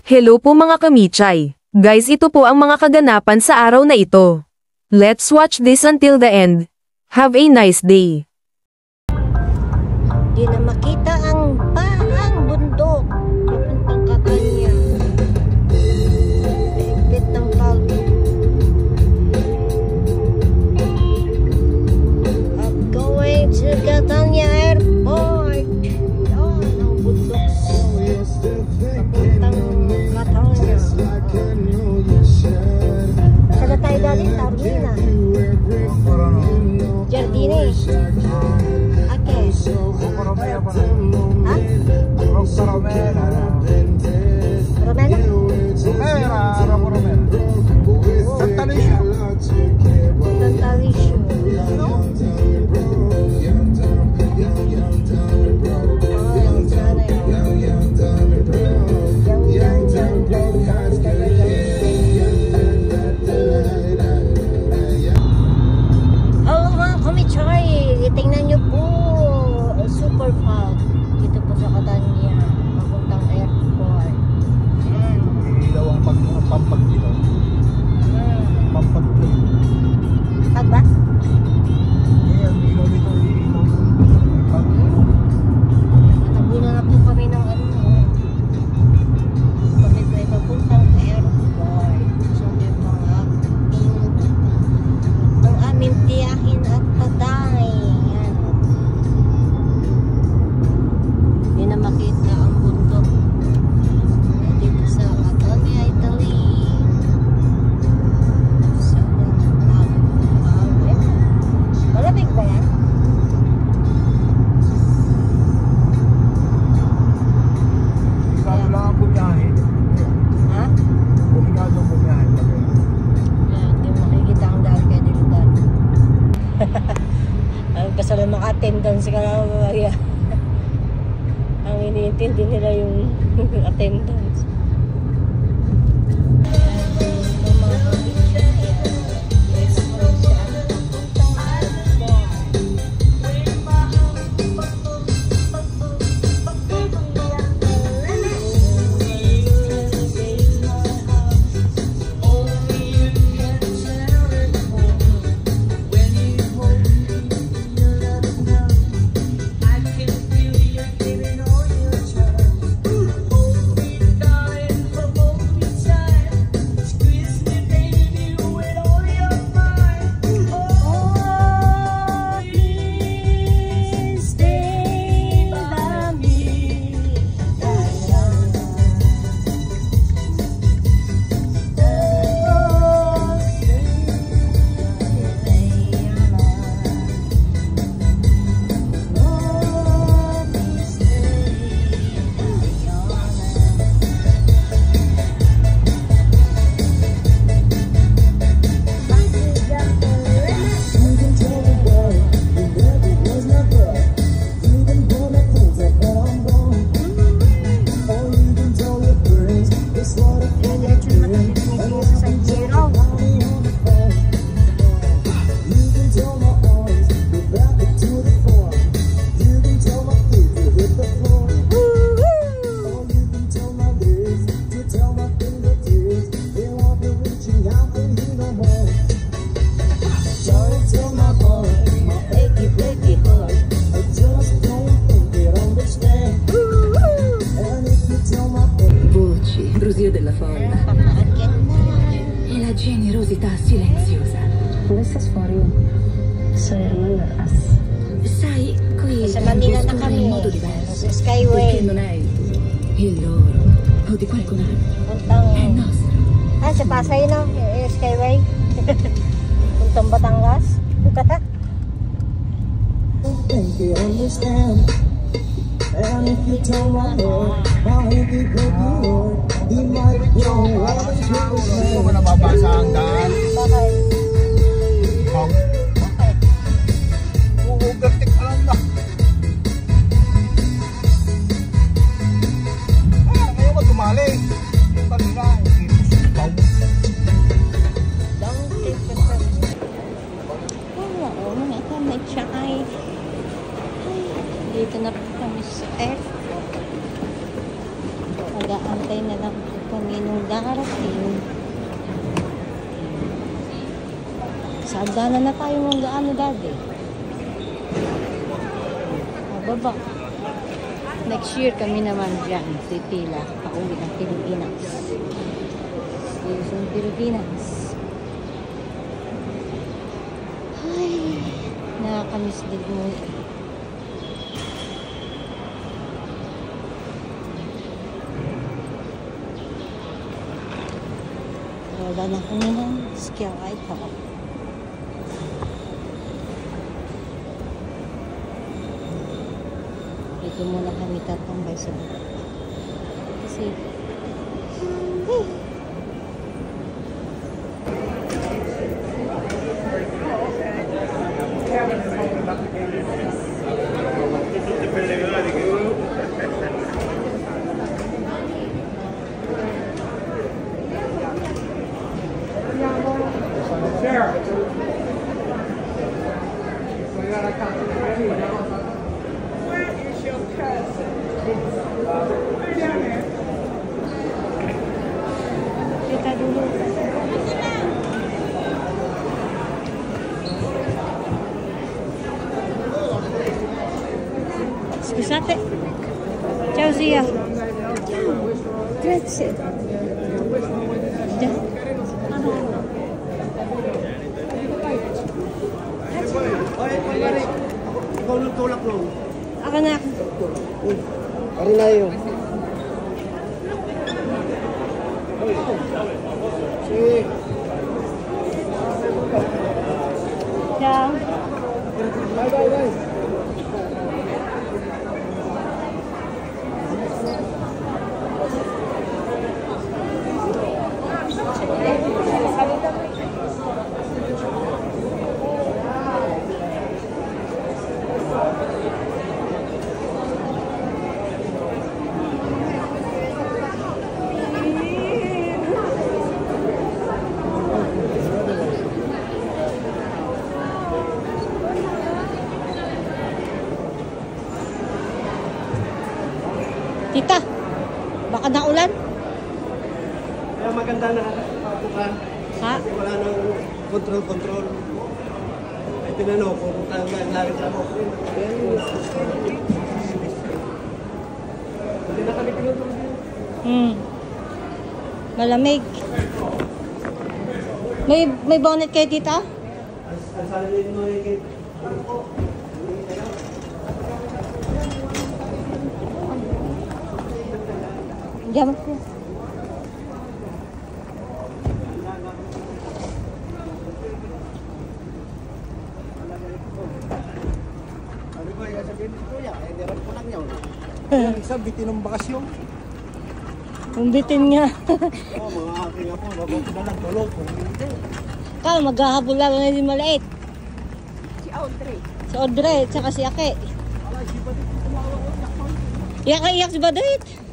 Hello po mga kamichay. Guys, ito po ang mga kaganapan sa araw na ito. Let's watch this until the end. Have a nice day. Di na makita ang bundok. Papuntang Catania. Higpit ng paldo. I'm going to Catania Airport. Yan ang bundok. Papuntang Catania. Saan na tayo dali? Taormina. Giardini. Okay. Romea pa na. Ha? Romena. Romena? Romena. Santa Alicia. Santa Alicia. Tingnan nyo po, super fog dito po sa Catania, papuntang airport. Ilaw ang pampag-ilaw. Pampag-ilaw. Pag ba? Ang ilaw dito, ilaw. Nabuna na po kami ng kami po ay papuntang airport. So, yung ang aming tiyahin at taday. Makita ang bundok dito sa Catania, Italy. Malamig ba yan? Sigado lang ang bumiyahin. Ha? Sigado ang bumiyahin. Hindi makikita ang dahil kaya dilitan. Basta lang mga attendance ka lang mamaya. Ang iniintindi nila yung attendance. Brusio della folla e la generosità silenziosa. Dove estás fuori? Soy hermana. Sai, qui Sa Manila na in kami. modo diverso, Sa Skyway. perché non è il loro o di qualcun altro, Puntang... è nostro. Sa Pasay no? Skyway. Puntang Batangas. Think you understand. And if you tell my Lord how he did good Lord, he might know what is his name. Hindi mo nababasa ang daan. Bakit? Bakit? Overtake ka lang na. Ayaw mo tumali. Yung kanina, ikaw. Don't take the first. Wala, mga kamay tsakay. Dito na po kami sa airport. Nag-aantay na lang po kami darating. Sa hagdanan na tayo ng gaano dati. Baba. Next year kami naman dyan, titila, pauwi ng Pilipinas. Luzon, Pilipinas. Ay, nakakamiss din mo. Wala na kami ng skill item. Dito muna kami tatambay sa kasi kita dulu. Scusate. Ciao zia. Grazie. Ikaw nung tulak mo. Ako na. Ari na yun. Sige. Ciao. Bye, bye, bye. Tita, baka naulan? Kaya maganda na papukan. Ha? Kasi wala nang control. Ay tinanong kung talagang langit ako. Hindi na kami pinutulog. Malamig. May bonnet kayo tita? Ang salin mo yung Diyan po. Ano ba yung sabihin ni Kuya? Eh, diran ko lang yun. Isa, bitin ng bakasyon. Umbitin nga. Oo, mga aking ako, bago ko na lang tulog. Kaya maghahabol lang na din maliit. Si Audrey, tsaka si Ake. Iyak si Badit.